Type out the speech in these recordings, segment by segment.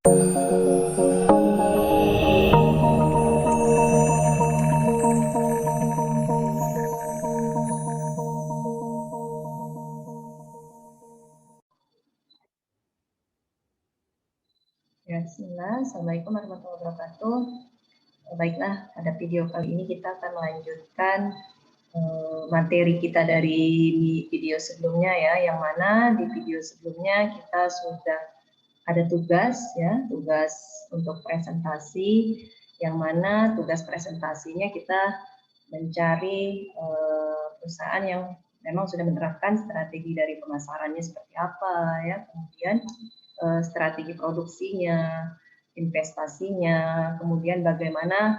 Ya, bismillah. Assalamualaikum warahmatullahi wabarakatuh. Baiklah, pada video kali ini kita akan melanjutkan materi kita dari video sebelumnya ya, yang mana di video sebelumnya kita sudah ada tugas ya, tugas untuk presentasi, yang mana tugas presentasinya kita mencari perusahaan yang memang sudah menerapkan strategi dari pemasarannya seperti apa ya, kemudian strategi produksinya, investasinya, kemudian bagaimana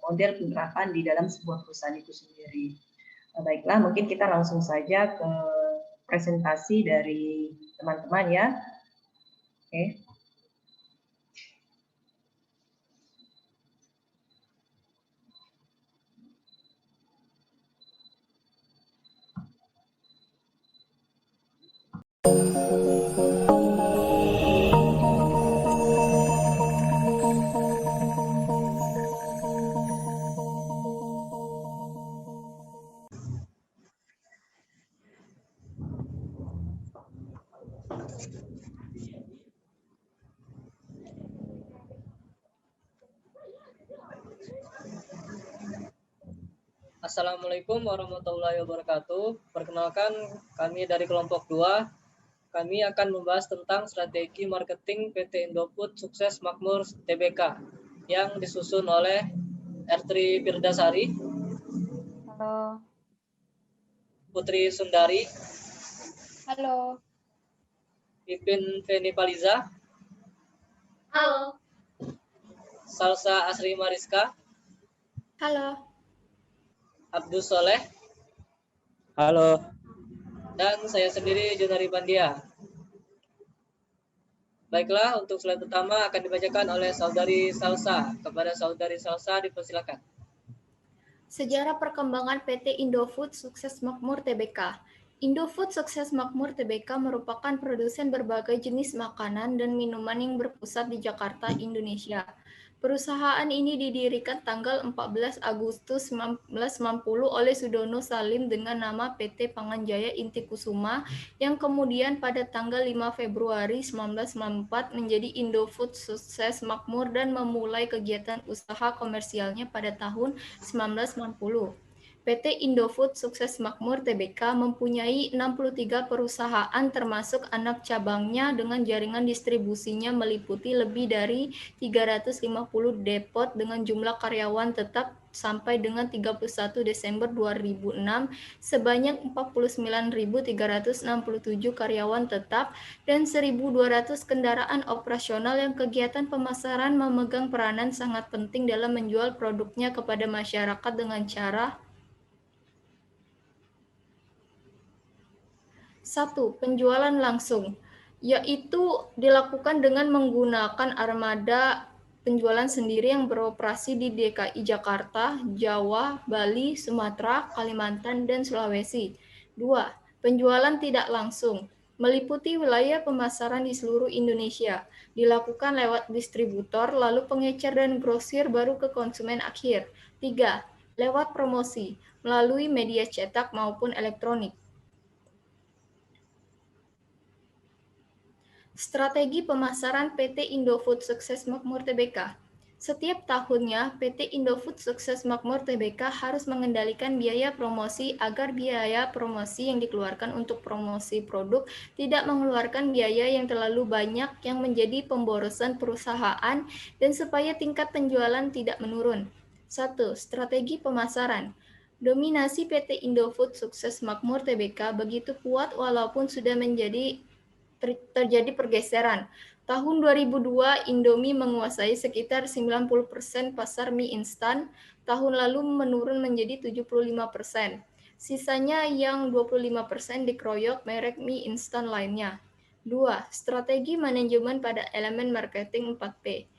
model penerapan di dalam sebuah perusahaan itu sendiri. Baiklah, mungkin kita langsung saja ke presentasi dari teman-teman ya. Oke. Assalamualaikum warahmatullahi wabarakatuh. Perkenalkan, kami dari kelompok 2. Kami akan membahas tentang strategi marketing PT Indofood Sukses Makmur Tbk yang disusun oleh Ertri Firdasari, Halo. Putri Sundari, Halo. Pipin Feni Paliza, Halo. Salsa Asri Mariska, Halo. Abdus Soleh, Halo. dan saya sendiri Junari Pandia. Baiklah, untuk slide pertama akan dibacakan oleh Saudari Salsa. Kepada Saudari Salsa dipersilakan. Sejarah perkembangan PT Indofood Sukses Makmur Tbk. Indofood Sukses Makmur Tbk merupakan produsen berbagai jenis makanan dan minuman yang berpusat di Jakarta, Indonesia. Perusahaan ini didirikan tanggal 14 Agustus 1990 oleh Sudono Salim dengan nama PT Panganjaya Inti Kusuma, yang kemudian pada tanggal 5 Februari 1994 menjadi Indofood Sukses Makmur dan memulai kegiatan usaha komersialnya pada tahun 1990. PT Indofood Sukses Makmur Tbk mempunyai 63 perusahaan termasuk anak cabangnya dengan jaringan distribusinya meliputi lebih dari 350 depot dengan jumlah karyawan tetap sampai dengan 31 Desember 2006 sebanyak 49.367 karyawan tetap dan 1.200 kendaraan operasional yang kegiatan pemasaran memegang peranan sangat penting dalam menjual produknya kepada masyarakat dengan cara 1. Penjualan langsung, yaitu dilakukan dengan menggunakan armada penjualan sendiri yang beroperasi di DKI Jakarta, Jawa, Bali, Sumatera, Kalimantan, dan Sulawesi. 2. Penjualan tidak langsung, meliputi wilayah pemasaran di seluruh Indonesia, dilakukan lewat distributor, lalu pengecer dan grosir baru ke konsumen akhir. 3. Lewat promosi, melalui media cetak maupun elektronik. Strategi pemasaran PT Indofood Sukses Makmur Tbk. Setiap tahunnya, PT Indofood Sukses Makmur Tbk harus mengendalikan biaya promosi agar biaya promosi yang dikeluarkan untuk promosi produk tidak mengeluarkan biaya yang terlalu banyak yang menjadi pemborosan perusahaan dan supaya tingkat penjualan tidak menurun. 1. Strategi pemasaran. Dominasi PT Indofood Sukses Makmur Tbk begitu kuat walaupun sudah terjadi pergeseran. Tahun 2002, Indomie menguasai sekitar 90% pasar mie instan, tahun lalu menurun menjadi 75%. Sisanya yang 25% dikeroyok merek mie instan lainnya. 2. Strategi manajemen pada elemen marketing 4P.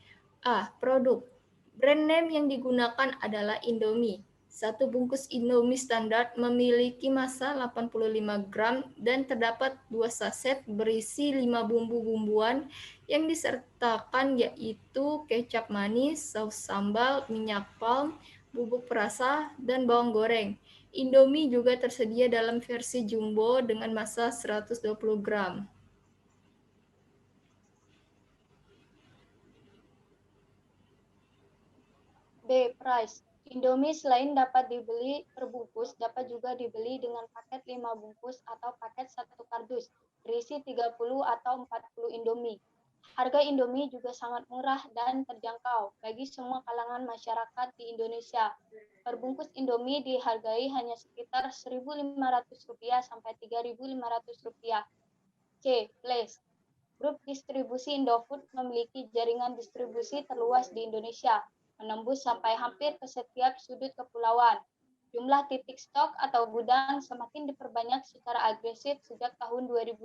A. Produk. Brand name yang digunakan adalah Indomie. Satu bungkus Indomie standar memiliki massa 85 gram dan terdapat 2 saset berisi 5 bumbu-bumbuan Yang disertakan yaitu kecap manis, saus sambal, minyak palm, bubuk perasa, dan bawang goreng. Indomie juga tersedia dalam versi jumbo dengan massa 120 gram. B. Price. Indomie selain dapat dibeli terbungkus, dapat juga dibeli dengan paket 5 bungkus atau paket 1 kardus, berisi 30 atau 40 Indomie. Harga Indomie juga sangat murah dan terjangkau bagi semua kalangan masyarakat di Indonesia. Perbungkus Indomie dihargai hanya sekitar Rp1.500 sampai Rp3.500. C. Place. Grup distribusi Indofood memiliki jaringan distribusi terluas di Indonesia, menembus sampai hampir ke setiap sudut kepulauan. Jumlah titik stok atau gudang semakin diperbanyak secara agresif sejak tahun 2005,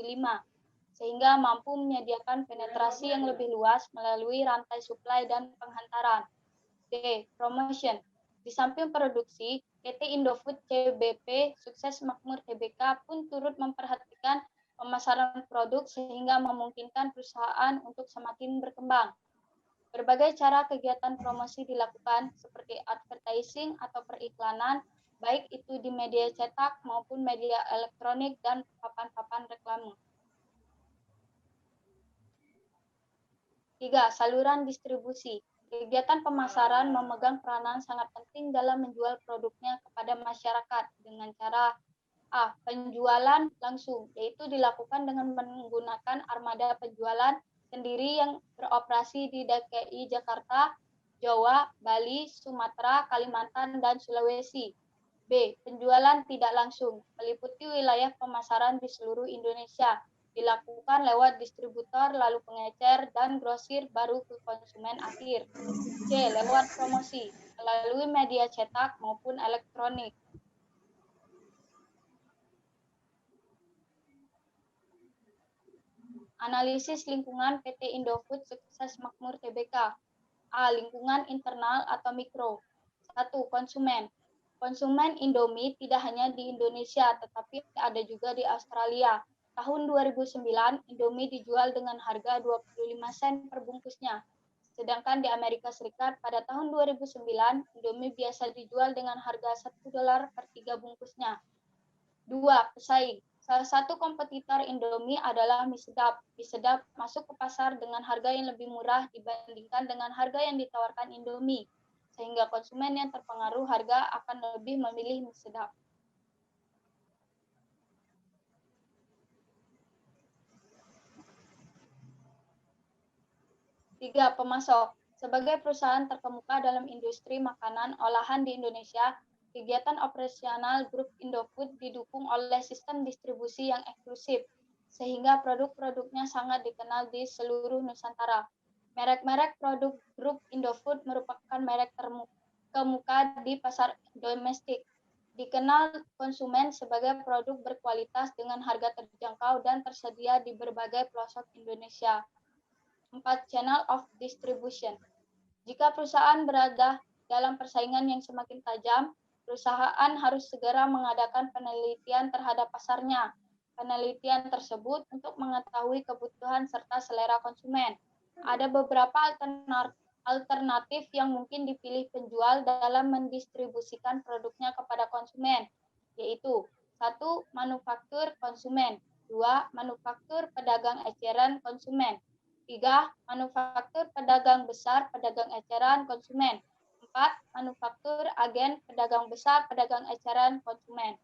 sehingga mampu menyediakan penetrasi yang lebih luas melalui rantai suplai dan penghantaran. D. Promotion. Di samping produksi, PT Indofood CBP Sukses Makmur Tbk pun turut memperhatikan pemasaran produk sehingga memungkinkan perusahaan untuk semakin berkembang. Berbagai cara kegiatan promosi dilakukan seperti advertising atau periklanan, baik itu di media cetak maupun media elektronik dan papan-papan reklame. 3. Saluran distribusi. Kegiatan pemasaran memegang peranan sangat penting dalam menjual produknya kepada masyarakat dengan cara A. Penjualan langsung, yaitu dilakukan dengan menggunakan armada penjualan sendiri yang beroperasi di DKI Jakarta, Jawa, Bali, Sumatera, Kalimantan, dan Sulawesi. B. Penjualan tidak langsung, meliputi wilayah pemasaran di seluruh Indonesia, dilakukan lewat distributor, lalu pengecer, dan grosir baru ke konsumen akhir. C. Lewat promosi, melalui media cetak maupun elektronik. Analisis lingkungan PT Indofood Sukses Makmur Tbk. A. Lingkungan internal atau mikro. 1. Konsumen. Konsumen Indomie tidak hanya di Indonesia, tetapi ada juga di Australia. Tahun 2009, Indomie dijual dengan harga 25 sen per bungkusnya. Sedangkan di Amerika Serikat pada tahun 2009, Indomie biasa dijual dengan harga $1 per 3 bungkusnya. 2. Pesaing. Salah satu kompetitor Indomie adalah mie sedap. Mie sedap masuk ke pasar dengan harga yang lebih murah dibandingkan dengan harga yang ditawarkan Indomie, sehingga konsumen yang terpengaruh harga akan lebih memilih mie sedap. Tiga. Pemasok. Sebagai perusahaan terkemuka dalam industri makanan olahan di Indonesia, kegiatan operasional grup Indofood didukung oleh sistem distribusi yang eksklusif, sehingga produk-produknya sangat dikenal di seluruh Nusantara. Merek-merek produk grup Indofood merupakan merek terkemuka di pasar domestik, dikenal konsumen sebagai produk berkualitas dengan harga terjangkau dan tersedia di berbagai pelosok Indonesia. 4. Channel of distribution. Jika perusahaan berada dalam persaingan yang semakin tajam, perusahaan harus segera mengadakan penelitian terhadap pasarnya. Penelitian tersebut untuk mengetahui kebutuhan serta selera konsumen. Ada beberapa alternatif yang mungkin dipilih penjual dalam mendistribusikan produknya kepada konsumen, yaitu 1. Manufaktur konsumen, 2. Manufaktur pedagang eceran konsumen, 3. Manufaktur pedagang besar pedagang eceran konsumen, 4. Manufaktur agen pedagang besar pedagang eceran konsumen.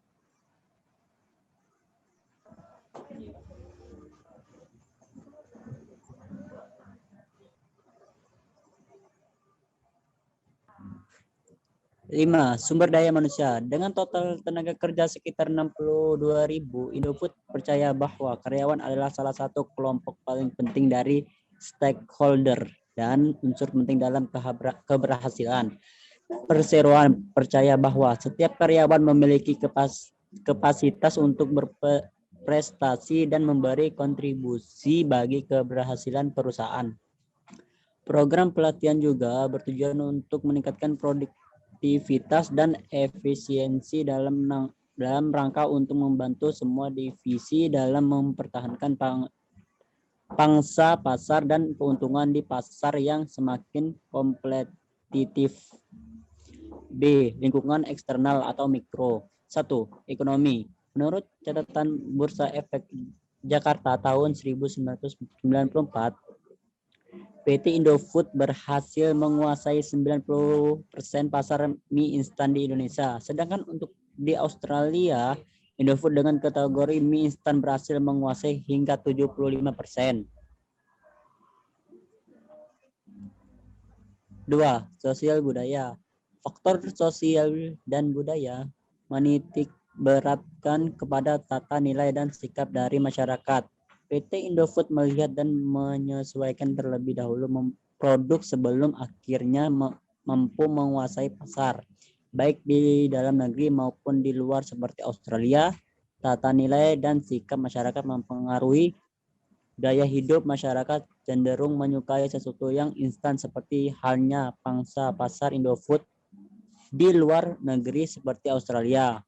Lima, sumber daya manusia. Dengan total tenaga kerja sekitar 62.000, Indofood percaya bahwa karyawan adalah salah satu kelompok paling penting dari stakeholder dan unsur penting dalam keberhasilan. Perseroan percaya bahwa setiap karyawan memiliki kapasitas untuk berprestasi dan memberi kontribusi bagi keberhasilan perusahaan. Program pelatihan juga bertujuan untuk meningkatkan produktivitas dan efisiensi dalam rangka untuk membantu semua divisi dalam mempertahankan pangsa pasar dan keuntungan di pasar yang semakin kompetitif. B. Lingkungan eksternal atau mikro. 1. Ekonomi. Menurut catatan Bursa Efek Jakarta tahun 1994, PT Indofood berhasil menguasai 90% pasar mie instan di Indonesia. Sedangkan untuk di Australia, Indofood dengan kategori mie instan berhasil menguasai hingga 75%. 2. Sosial budaya. Faktor sosial dan budaya menitik beratkan kepada tata nilai dan sikap dari masyarakat. PT Indofood melihat dan menyesuaikan terlebih dahulu produk sebelum akhirnya mampu menguasai pasar, baik di dalam negeri maupun di luar seperti Australia. Tata nilai dan sikap masyarakat mempengaruhi gaya hidup masyarakat cenderung menyukai sesuatu yang instan seperti halnya pangsa pasar Indofood di luar negeri seperti Australia.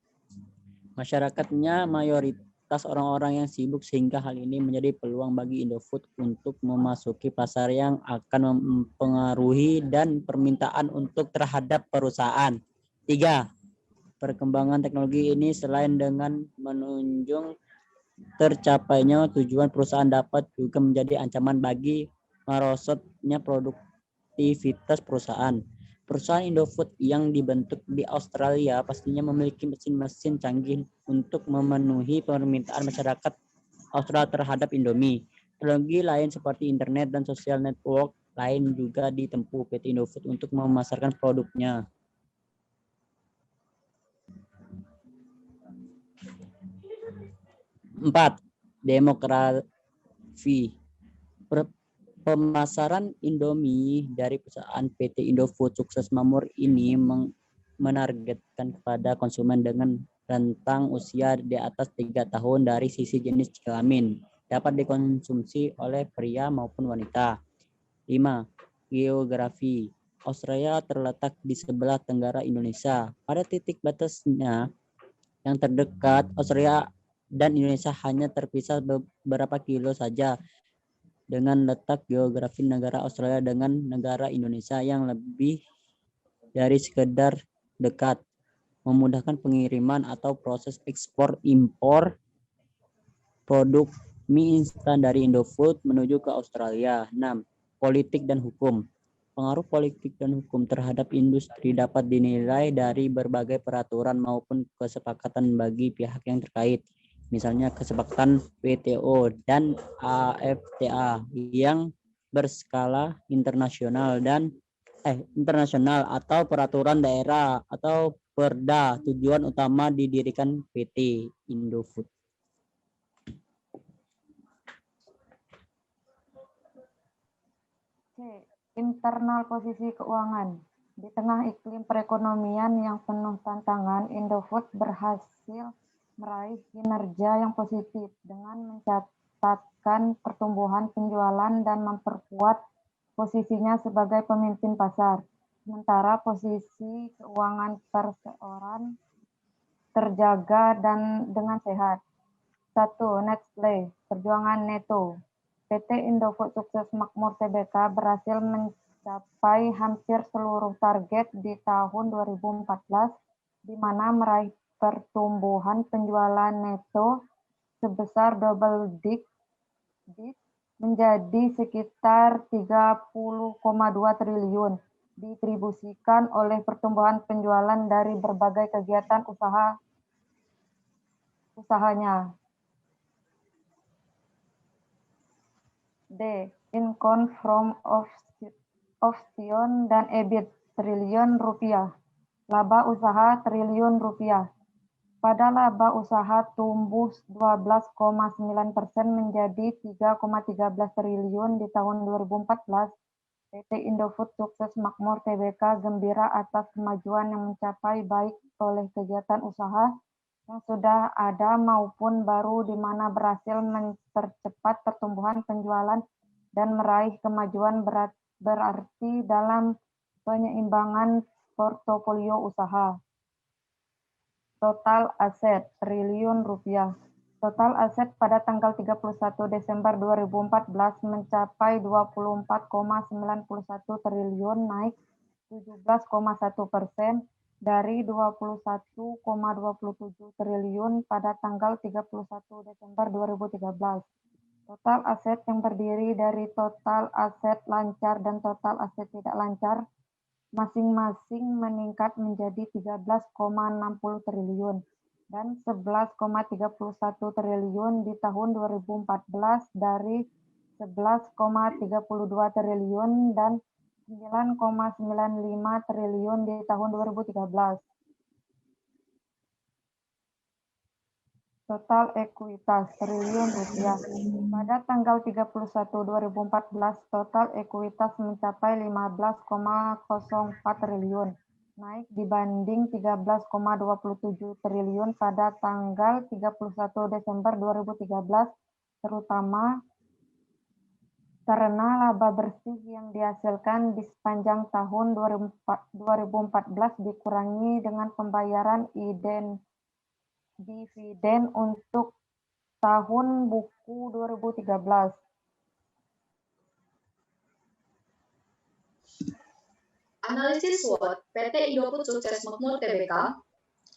Masyarakatnya mayoritas orang-orang yang sibuk sehingga hal ini menjadi peluang bagi Indofood untuk memasuki pasar yang akan mempengaruhi dan permintaan untuk terhadap perusahaan. 3. Perkembangan teknologi ini selain dengan menunjang tercapainya tujuan perusahaan dapat juga menjadi ancaman bagi merosotnya produktivitas perusahaan. Perusahaan Indofood yang dibentuk di Australia pastinya memiliki mesin-mesin canggih untuk memenuhi permintaan masyarakat Australia terhadap Indomie. Teknologi lain seperti internet dan social network lain juga ditempuh PT Indofood untuk memasarkan produknya. 4. Demografi. Pemasaran Indomie dari perusahaan PT Indofood Sukses Makmur ini menargetkan kepada konsumen dengan rentang usia di atas 3 tahun dari sisi jenis kelamin, dapat dikonsumsi oleh pria maupun wanita. 5. Geografi. Australia terletak di sebelah tenggara Indonesia. Pada titik batasnya yang terdekat, Australia dan Indonesia hanya terpisah beberapa kilo saja. Dengan letak geografi negara Australia dengan negara Indonesia yang lebih dari sekedar dekat, memudahkan pengiriman atau proses ekspor impor produk mie instan dari Indofood menuju ke Australia. 6. Politik dan hukum. Pengaruh politik dan hukum terhadap industri dapat dinilai dari berbagai peraturan maupun kesepakatan bagi pihak yang terkait. Misalnya kesepakatan WTO dan AFTA yang berskala internasional dan internasional atau peraturan daerah atau perda. Tujuan utama didirikan PT Indofood. C. Internal posisi keuangan. Di tengah iklim perekonomian yang penuh tantangan, Indofood berhasil meraih kinerja yang positif dengan mencatatkan pertumbuhan penjualan dan memperkuat posisinya sebagai pemimpin pasar. Sementara posisi keuangan perseorangan terjaga dan dengan sehat. 1. Netplay, perjuangan neto. PT Indofood Sukses Makmur Tbk berhasil mencapai hampir seluruh target di tahun 2014, di mana meraih pertumbuhan penjualan neto sebesar double digit menjadi sekitar 30,2 triliun, distribusikan oleh pertumbuhan penjualan dari berbagai kegiatan usahanya. D. Income from option dan EBIT triliun rupiah. Laba usaha triliun rupiah. Pada laba usaha tumbuh 12,9% menjadi 3,13 triliun di tahun 2014. PT Indofood Sukses Makmur Tbk gembira atas kemajuan yang mencapai baik oleh kegiatan usaha yang sudah ada maupun baru, di mana berhasil mempercepat pertumbuhan penjualan dan meraih kemajuan berarti dalam penyeimbangan portofolio usaha. Total aset triliun rupiah. Total aset pada tanggal 31 Desember 2014 mencapai 24,91 triliun, naik 17,1% dari 21,27 triliun pada tanggal 31 Desember 2013. Total aset yang terdiri dari total aset lancar dan total aset tidak lancar masing-masing meningkat menjadi 13,60 triliun dan 11,31 triliun di tahun 2014 dari 11,32 triliun dan 9,95 triliun di tahun 2013. Total ekuitas triliun rupiah. Pada tanggal 31 2014, total ekuitas mencapai 15,04 triliun, naik dibanding 13,27 triliun pada tanggal 31 Desember 2013, terutama karena laba bersih yang dihasilkan di sepanjang tahun 2014 dikurangi dengan pembayaran dividen untuk tahun buku 2013. Analisis SWOT PT Indofood Sukses Makmur Tbk.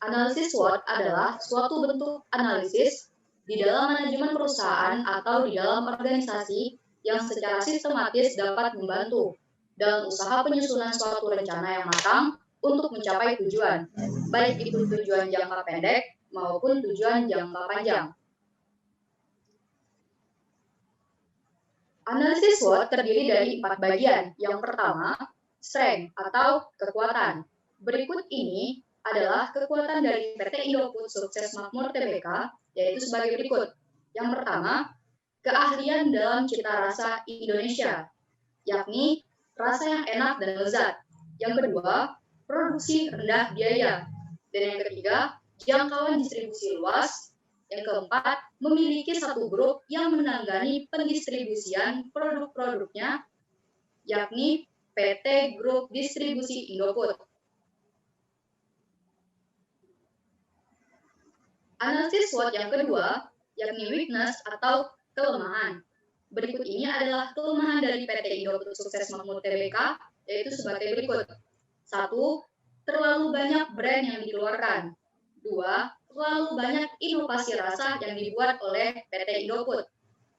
Analisis SWOT adalah suatu bentuk analisis di dalam manajemen perusahaan atau di dalam organisasi yang secara sistematis dapat membantu dalam usaha penyusunan suatu rencana yang matang untuk mencapai tujuan, baik itu tujuan jangka pendek maupun tujuan jangka panjang. Analisis SWOT terdiri dari 4 bagian. Yang pertama, strength atau kekuatan. Berikut ini adalah kekuatan dari PT Indofood Sukses Makmur Tbk, yaitu sebagai berikut. Yang pertama, keahlian dalam cita rasa Indonesia, yakni rasa yang enak dan lezat. Yang kedua, produksi rendah biaya. Dan yang ketiga, jangkauan distribusi luas. Yang keempat, memiliki satu grup yang menangani pendistribusian produk-produknya, yakni PT Grup Distribusi Indofood. Analisis SWOT yang kedua, yakni weakness atau kelemahan. Berikut ini adalah kelemahan dari PT Indofood Sukses Makmur Tbk, yaitu sebagai berikut. 1. Terlalu banyak brand yang dikeluarkan. 2. Terlalu banyak inovasi rasa yang dibuat oleh PT Indofood.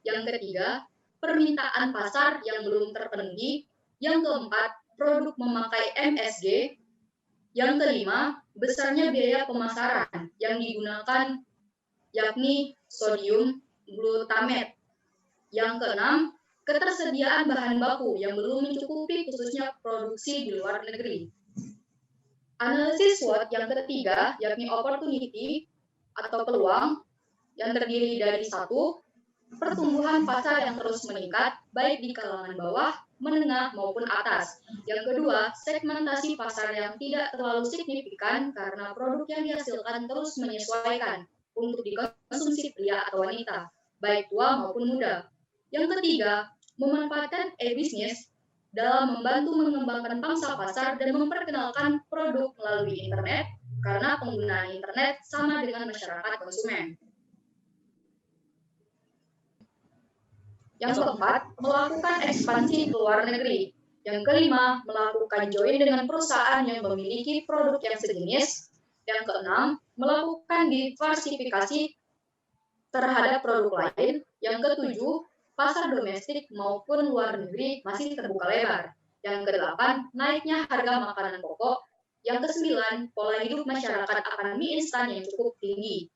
Yang ketiga, permintaan pasar yang belum terpenuhi. Yang keempat, produk memakai MSG. Yang kelima, besarnya biaya pemasaran yang digunakan, yakni sodium glutamate. Yang keenam, ketersediaan bahan baku yang belum mencukupi khususnya produksi di luar negeri. Analisis SWOT yang ketiga, yakni opportunity atau peluang, yang terdiri dari 1. Pertumbuhan pasar yang terus meningkat, baik di kalangan bawah, menengah, maupun atas. Yang kedua, segmentasi pasar yang tidak terlalu signifikan karena produk yang dihasilkan terus menyesuaikan untuk dikonsumsi pria atau wanita, baik tua maupun muda. Yang ketiga, memanfaatkan e-bisnis dalam membantu mengembangkan pangsa pasar dan memperkenalkan produk melalui internet, karena penggunaan internet sama dengan masyarakat konsumen. Yang keempat, melakukan ekspansi ke luar negeri. Yang kelima, melakukan join dengan perusahaan yang memiliki produk yang sejenis. Yang keenam, melakukan diversifikasi terhadap produk lain. Yang ketujuh, pasar domestik maupun luar negeri masih terbuka lebar. Yang kedelapan, naiknya harga makanan pokok. Yang kesembilan, pola hidup masyarakat akan mie instan yang cukup tinggi.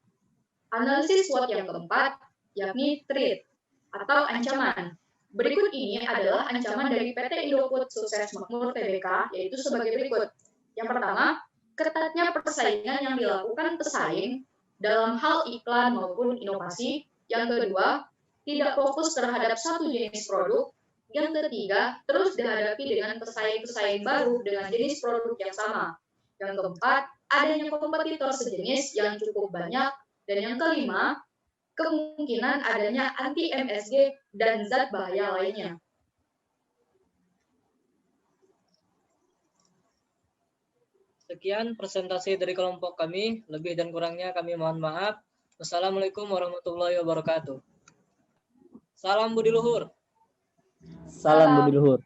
Analisis SWOT yang keempat, yakni threat atau ancaman. Berikut ini adalah ancaman dari PT Indofood Sukses Makmur Tbk, yaitu sebagai berikut. Yang pertama, ketatnya persaingan yang dilakukan pesaing dalam hal iklan maupun inovasi. Yang kedua, tidak fokus terhadap satu jenis produk. Yang ketiga, terus dihadapi dengan pesaing-pesaing baru dengan jenis produk yang sama. Yang keempat, adanya kompetitor sejenis yang cukup banyak. Dan yang kelima, kemungkinan adanya anti-MSG dan zat bahaya lainnya. Sekian presentasi dari kelompok kami, lebih dan kurangnya kami mohon maaf. Wassalamualaikum warahmatullahi wabarakatuh. Salam budi luhur. Salam budi luhur.